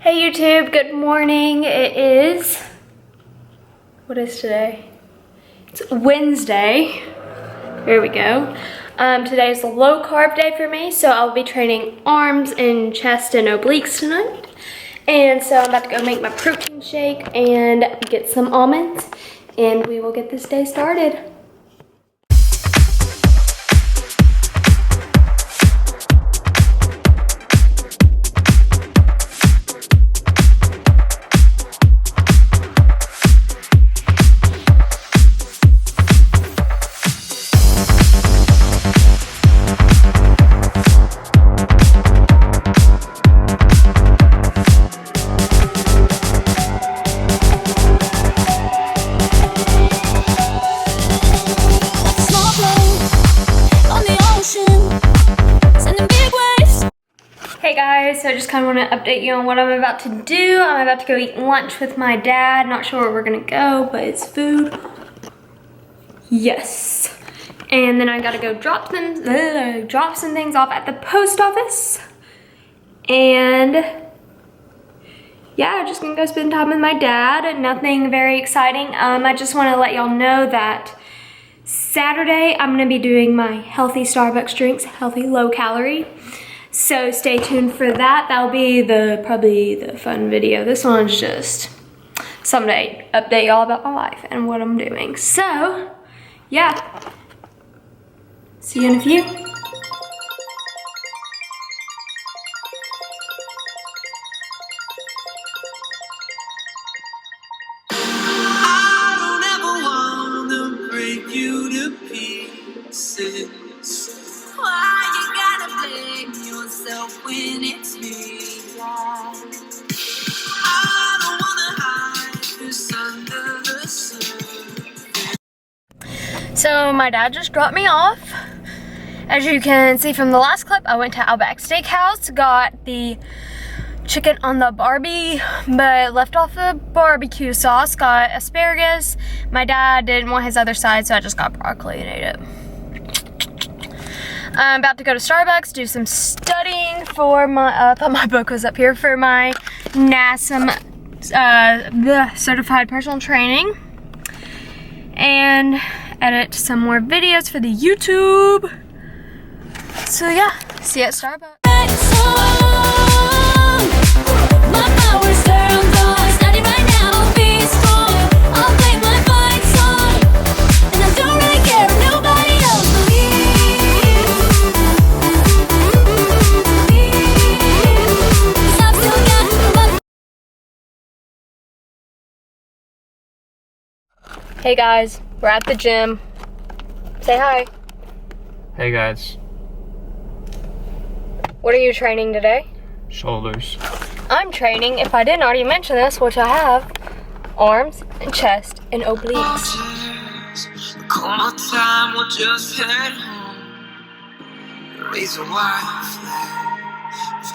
Hey YouTube, good morning. What is today? It's Wednesday. Here we go. Today is a low carb day for me, so I'll be training arms and chest and obliques tonight. And so I'm about to go make my protein shake and get some almonds, and we will get this day started. Hey guys, so I just kind of want to update you on what I'm about to do. I'm about to go eat lunch with my dad. Not sure where we're gonna go, but it's food. Yes. And then I gotta go drop some things off at the post office. And yeah, just gonna go spend time with my dad. Nothing very exciting. I just want to let y'all know that Saturday I'm gonna be doing my healthy Starbucks drinks, healthy low calorie. So stay tuned for that. That'll be probably the fun video. This one's just something to update y'all about my life and what I'm doing. So yeah, see you in a few. I don't ever wanna break you to pieces. Why you gotta blame yourself when it's me? I don't wanna hide this under the surface. So my dad just dropped me off. As you can see from the last clip, I went to Outback Steakhouse, got the chicken on the Barbie, but left off the barbecue sauce, got asparagus. My dad didn't want his other side, so I just got broccoli and ate it. I'm about to go to Starbucks, do some studying for my, I thought my book was up here, for my NASM certified personal training. And edit some more videos for the YouTube. So yeah, see you at Starbucks. Hey guys, we're at the gym. Say hi. Hey guys. What are you training today? Shoulders. I'm training, if I didn't already mention this, which I have, arms and chest and obliques. Call my time, we'll just head home. Raise a white flag.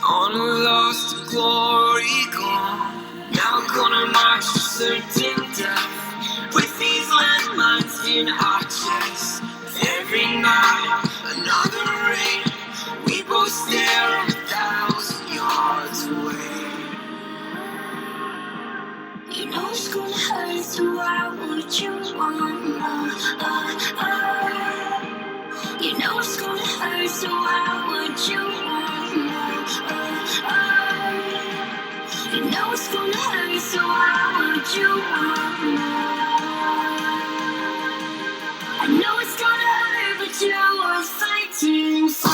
On lost to glory gone. Now we're gonna march to certain death. With these landmines in our chests. Every night, another rain. We both stare 1,000 yards away. You know it's gonna hurt, so why would you wanna? You know it's gonna hurt, so why would you wanna? You know it's gonna hurt, so why would you wanna? I know it's gonna hurt, but you're worth fighting for.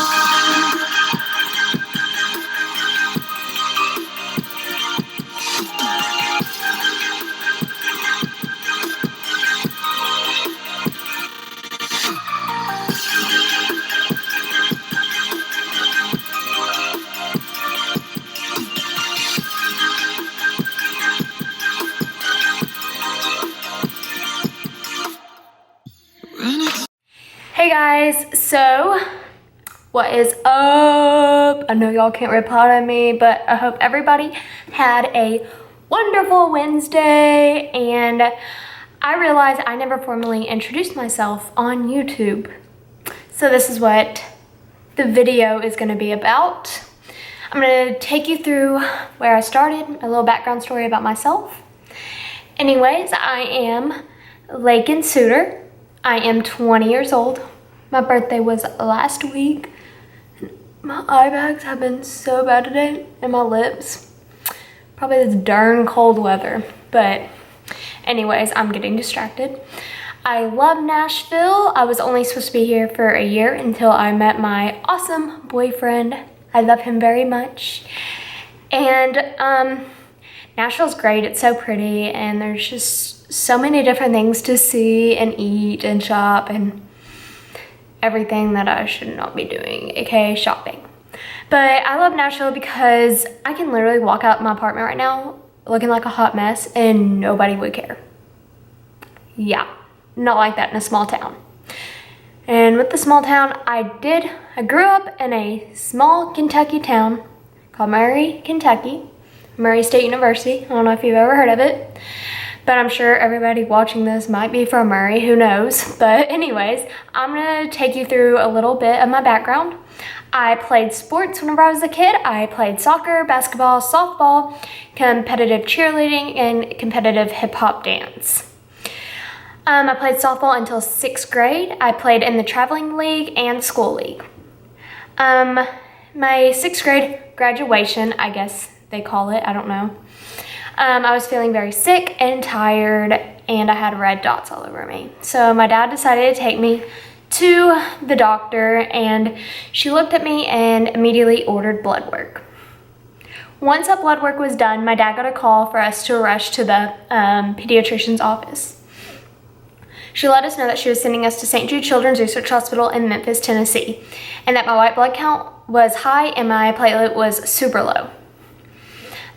Hey guys, so what is up? I know y'all can't reply to me, but I hope everybody had a wonderful Wednesday. And I realized I never formally introduced myself on YouTube. So this is what the video is gonna be about. I'm gonna take you through where I started, a little background story about myself. Anyways, I am Lakin Suter. I am 20 years old. My birthday was last week. My eye bags have been so bad today, and my lips. Probably this darn cold weather, but anyways, I'm getting distracted. I love Nashville. I was only supposed to be here for a year until I met my awesome boyfriend. I love him very much. And Nashville's great. It's so pretty, and there's just so many different things to see and eat and shop and everything that I should not be doing, aka shopping. But I love Nashville because I can literally walk out my apartment right now looking like a hot mess and nobody would care. Yeah, not like that in a small town. And with the small town, I grew up in a small Kentucky town called Murray, Kentucky. Murray State University. I don't know if you've ever heard of it, but I'm sure everybody watching this might be from Murray, who knows. But anyways, I'm gonna take you through a little bit of my background. I played sports whenever I was a kid. I played soccer, basketball, softball, competitive cheerleading, and competitive hip hop dance. I played softball until 6th grade. I played in the traveling league and school league. My 6th grade graduation, I guess they call it, I don't know. I was feeling very sick and tired, and I had red dots all over me. So my dad decided to take me to the doctor, and she looked at me and immediately ordered blood work. Once that blood work was done, my dad got a call for us to rush to the pediatrician's office. She let us know that she was sending us to St. Jude Children's Research Hospital in Memphis, Tennessee, and that my white blood count was high and my platelet was super low.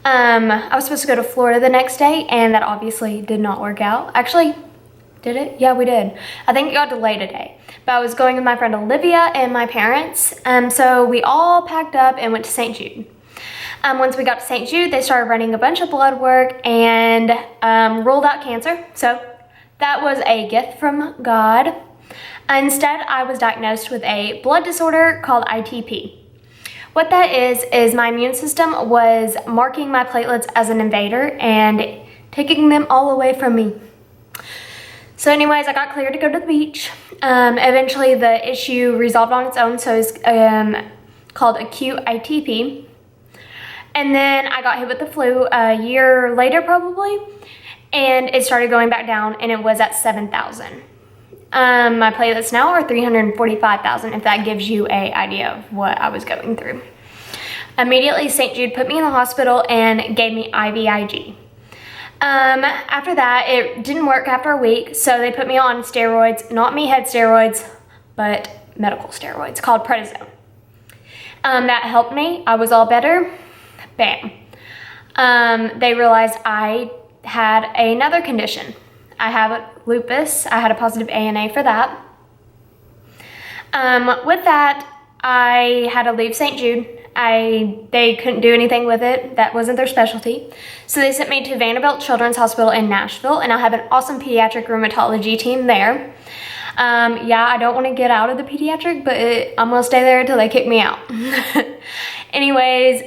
I was supposed to go to Florida the next day, and that obviously did not work out. Actually, did it? Yeah, we did. I think it got delayed a day. But I was going with my friend Olivia and my parents, so we all packed up and went to St. Jude. Once we got to St. Jude, they started running a bunch of blood work and ruled out cancer. So that was a gift from God. Instead, I was diagnosed with a blood disorder called ITP. What that is my immune system was marking my platelets as an invader and taking them all away from me. So anyways, I got cleared to go to the beach. Eventually the issue resolved on its own, so it's called acute ITP. And then I got hit with the flu a year later probably, and it started going back down, and it was at 7,000. My platelets now are 345,000, if that gives you an idea of what I was going through. Immediately, St. Jude put me in the hospital and gave me IVIG. After that, it didn't work after a week, so they put me on steroids, not me-head steroids, but medical steroids called prednisone. That helped me. I was all better. Bam. They realized I had another condition. I have lupus. I had a positive ANA for that. With that, I had to leave St. Jude. They couldn't do anything with it. That wasn't their specialty. So they sent me to Vanderbilt Children's Hospital in Nashville, and I have an awesome pediatric rheumatology team there. Yeah, I don't want to get out of the pediatric, but I'm going to stay there until they kick me out. Anyways,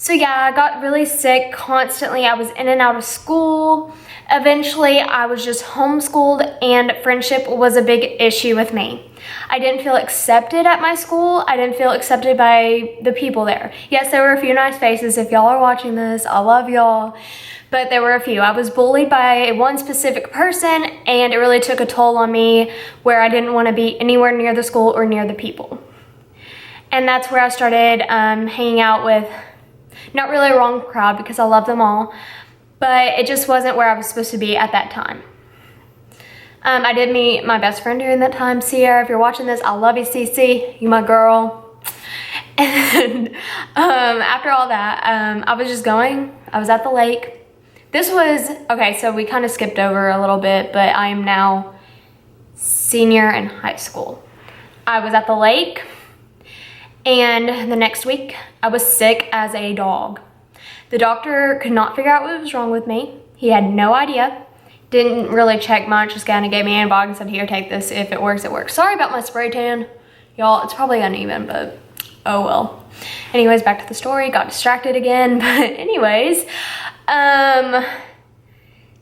so yeah, I got really sick constantly. I was in and out of school. Eventually, I was just homeschooled, and friendship was a big issue with me. I didn't feel accepted at my school. I didn't feel accepted by the people there. Yes, there were a few nice faces. If y'all are watching this, I love y'all. But there were a few. I was bullied by one specific person, and it really took a toll on me where I didn't want to be anywhere near the school or near the people. And that's where I started hanging out with, not really a wrong crowd because I love them all, but it just wasn't where I was supposed to be at that time. I did meet my best friend during that time, Sierra. If you're watching this, I love you, Cece. You my girl. And after all that, I was just going. I was at the lake. This was, okay, so we kind of skipped over a little bit, but I am now senior in high school. I was at the lake, and the next week, I was sick as a dog. The doctor could not figure out what was wrong with me. He had no idea. Didn't really check much, just kind of gave me antibiotics and said, here, take this. If it works, it works. Sorry about my spray tan. Y'all, it's probably uneven, but Oh well. Anyways, back to the story. Got distracted again. But anyways,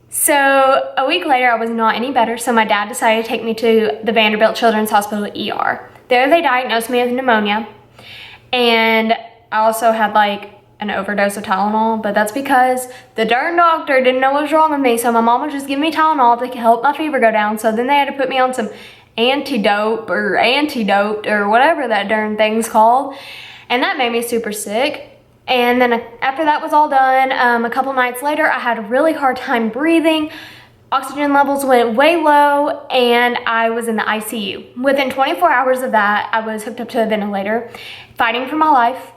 so a week later, I was not any better. So my dad decided to take me to the Vanderbilt Children's Hospital ER. There they diagnosed me with pneumonia. And I also had like an overdose of Tylenol, but that's because the darn doctor didn't know what was wrong with me. So my mom would just give me Tylenol to help my fever go down. So then they had to put me on some antidote or whatever that darn thing's called. And that made me super sick. And then after that was all done, a couple nights later, I had a really hard time breathing. Oxygen levels went way low and I was in the ICU. Within 24 hours of that, I was hooked up to a ventilator, fighting for my life.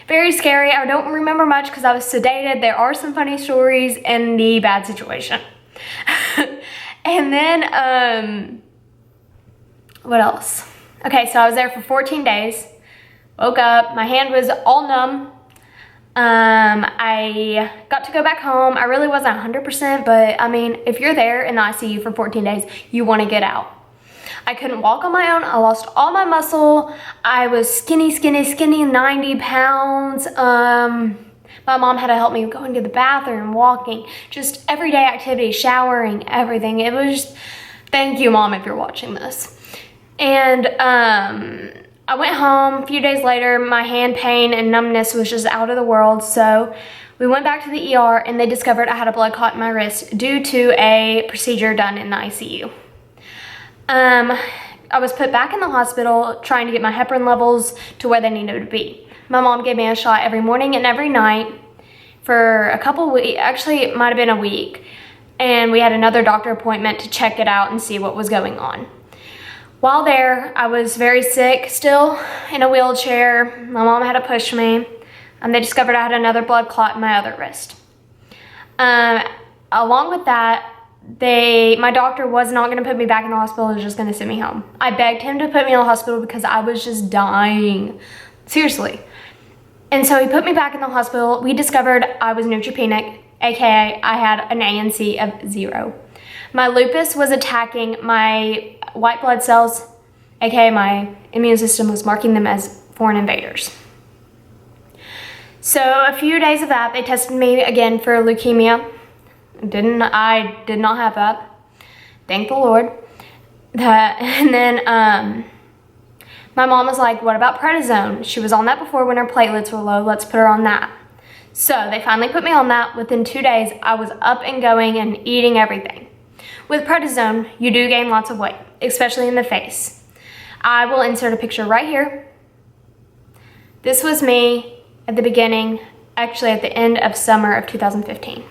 Very scary. I don't remember much because I was sedated. There are some funny stories in the bad situation. And then, what else? Okay, so I was there for 14 days. Woke up, my hand was all numb. I got to go back home. I really wasn't 100%, but I mean, if you're there in the ICU for 14 days, you want to get out. I couldn't walk on my own. I lost all my muscle. I was skinny, 90 pounds. My mom had to help me going to the bathroom, walking, just everyday activities, showering, everything. It was, thank you, Mom, if you're watching this. And I went home. A few days later, my hand pain and numbness was just out of the world. So we went back to the ER and they discovered I had a blood clot in my wrist due to a procedure done in the ICU. I was put back in the hospital trying to get my heparin levels to where they needed to be. My mom gave me a shot every morning and every night for a couple weeks. Actually, it might have been a week. And we had another doctor appointment to check it out and see what was going on. While there, I was very sick, still in a wheelchair. My mom had to push me. They discovered I had another blood clot in my other wrist. Along with that, my doctor was not going to put me back in the hospital. He was just going to send me home. I begged him to put me in the hospital because I was just dying. Seriously. And so he put me back in the hospital. We discovered I was neutropenic, aka I had an ANC of 0. My lupus was attacking my white blood cells, aka my immune system was marking them as foreign invaders. So a few days of that, they tested me again for leukemia. I did not have that. Thank the Lord. And then my mom was like, what about prednisone? She was on that before when her platelets were low. Let's put her on that. So they finally put me on that. Within 2 days, I was up and going and eating everything. With prednisone, you do gain lots of weight, especially in the face. I will insert a picture right here. This was me at the beginning, actually at the end of summer of 2015.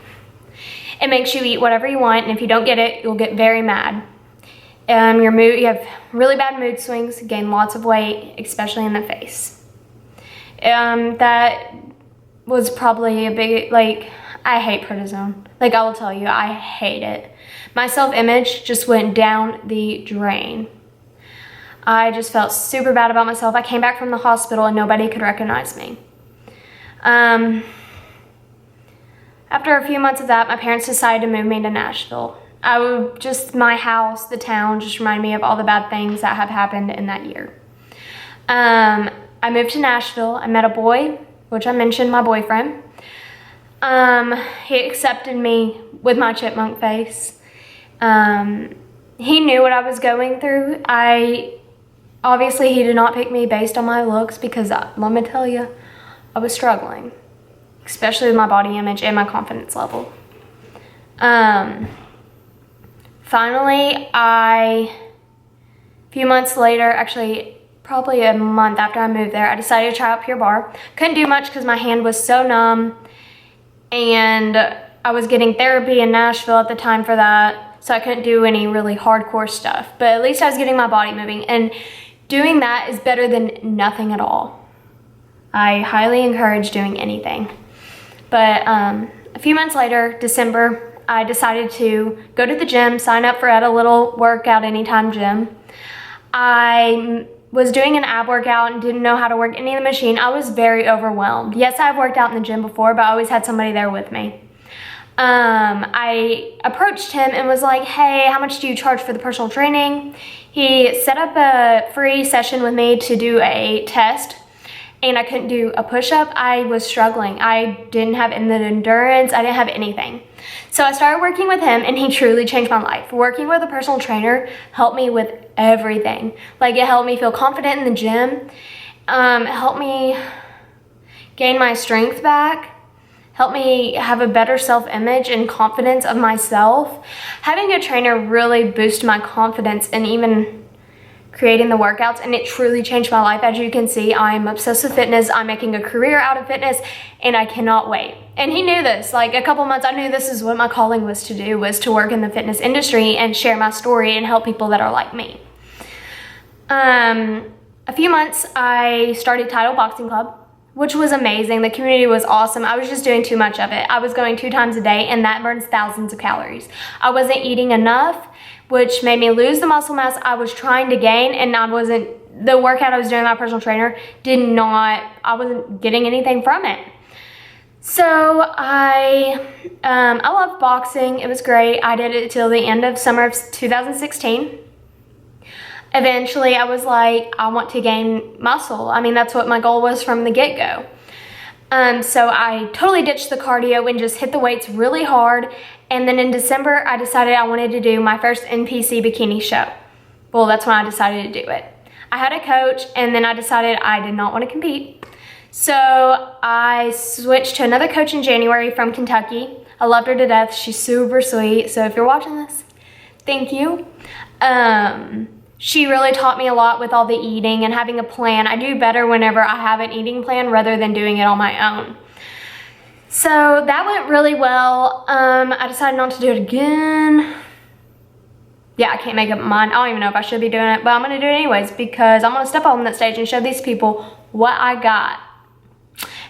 It makes you eat whatever you want, and if you don't get it, you'll get very mad. You have really bad mood swings, gain lots of weight, especially in the face. That was probably a big, I hate prednisone. I will tell you, I hate it. My self-image just went down the drain. I just felt super bad about myself. I came back from the hospital and nobody could recognize me. After a few months of that, my parents decided to move me to Nashville. My house, the town, just reminded me of all the bad things that have happened in that year. I moved to Nashville. I met a boy, which I mentioned, my boyfriend. He accepted me with my chipmunk face. He knew what I was going through. Obviously, he did not pick me based on my looks because, let me tell you, I was struggling, especially with my body image and my confidence level. Finally, a few months later, actually probably a month after I moved there, I decided to try out Pure Barre. Couldn't do much because my hand was so numb, and I was getting therapy in Nashville at the time for that, so I couldn't do any really hardcore stuff. But at least I was getting my body moving, and doing that is better than nothing at all. I highly encourage doing anything. But a few months later, December, I decided to go to the gym, sign up for a little workout anytime gym. I was doing an ab workout and didn't know how to work any of the machine. I was very overwhelmed. Yes, I've worked out in the gym before, but I always had somebody there with me. I approached him and was like, hey, how much do you charge for the personal training? He set up a free session with me to do a test, and I couldn't do a push-up. I was struggling. I didn't have the endurance. I didn't have anything. So I started working with him, and he truly changed my life. Working with a personal trainer helped me with everything. Like, it helped me feel confident in the gym. It helped me gain my strength back. Helped me have a better self-image and confidence of myself. Having a trainer really boosted my confidence in even creating the workouts, and it truly changed my life. As you can see, I am obsessed with fitness. I'm making a career out of fitness, and I cannot wait. And he knew this. Like, a couple months, I knew this is what my calling was to do, was to work in the fitness industry and share my story and help people that are like me. A few months, I started Title Boxing Club, which was amazing. The community was awesome. I was just doing too much of it. I was going 2 times a day, and that burns thousands of calories. I wasn't eating enough, which made me lose the muscle mass I was trying to gain, and the workout I was doing with my personal trainer I wasn't getting anything from it. So I loved boxing. It was great. I did it till the end of summer of 2016. Eventually, I was like, I want to gain muscle. I mean, that's what my goal was from the get-go. So I totally ditched the cardio and just hit the weights really hard. And then in December, I decided I wanted to do my first NPC bikini show. Well, that's when I decided to do it. I had a coach, and then I decided I did not want to compete. So I switched to another coach in January from Kentucky. I loved her to death. She's super sweet. So if you're watching this, thank you. She really taught me a lot with all the eating and having a plan. I do better whenever I have an eating plan rather than doing it on my own. So that went really well. I decided not to do it again. Yeah, I can't make up my mind. I don't even know if I should be doing it, but I'm gonna do it anyways because I'm gonna step on that stage and show these people what I got.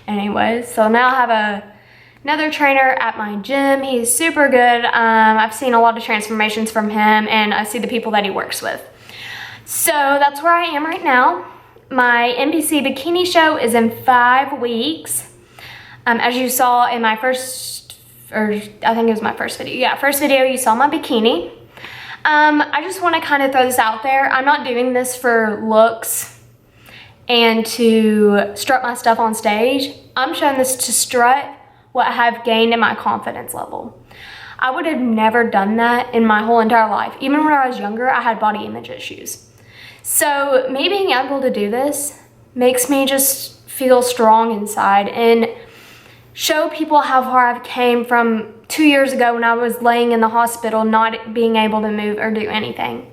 Anyways, so now I have another trainer at my gym. He's super good. I've seen a lot of transformations from him, and I see the people that he works with. So that's where I am right now. My NPC bikini show is in 5 weeks. As you saw in my I think it was my first video. Yeah, first video you saw my bikini. I just want to kind of throw this out there. I'm not doing this for looks and to strut my stuff on stage. I'm showing this to strut what I have gained in my confidence level. I would have never done that in my whole entire life. Even when I was younger, I had body image issues. So me being able to do this makes me just feel strong inside and show people how far I've came from 2 years ago when I was laying in the hospital not being able to move or do anything.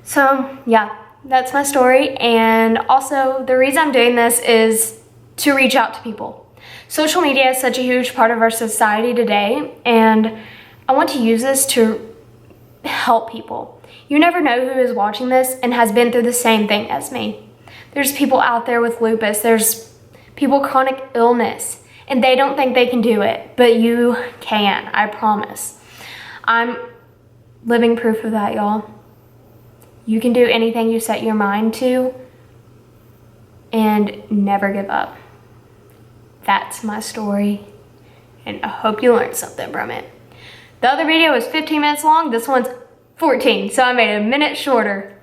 So yeah, that's my story. And also the reason I'm doing this is to reach out to people. Social media is such a huge part of our society today, and I want to use this to help people. You never know who is watching this and has been through the same thing as me. There's people out there with lupus, there's people with chronic illness, and they don't think they can do it, but you can, I promise. I'm living proof of that, y'all. You can do anything you set your mind to and never give up. That's my story, and I hope you learned something from it. The other video was 15 minutes long, this one's 14, so I made it a minute shorter.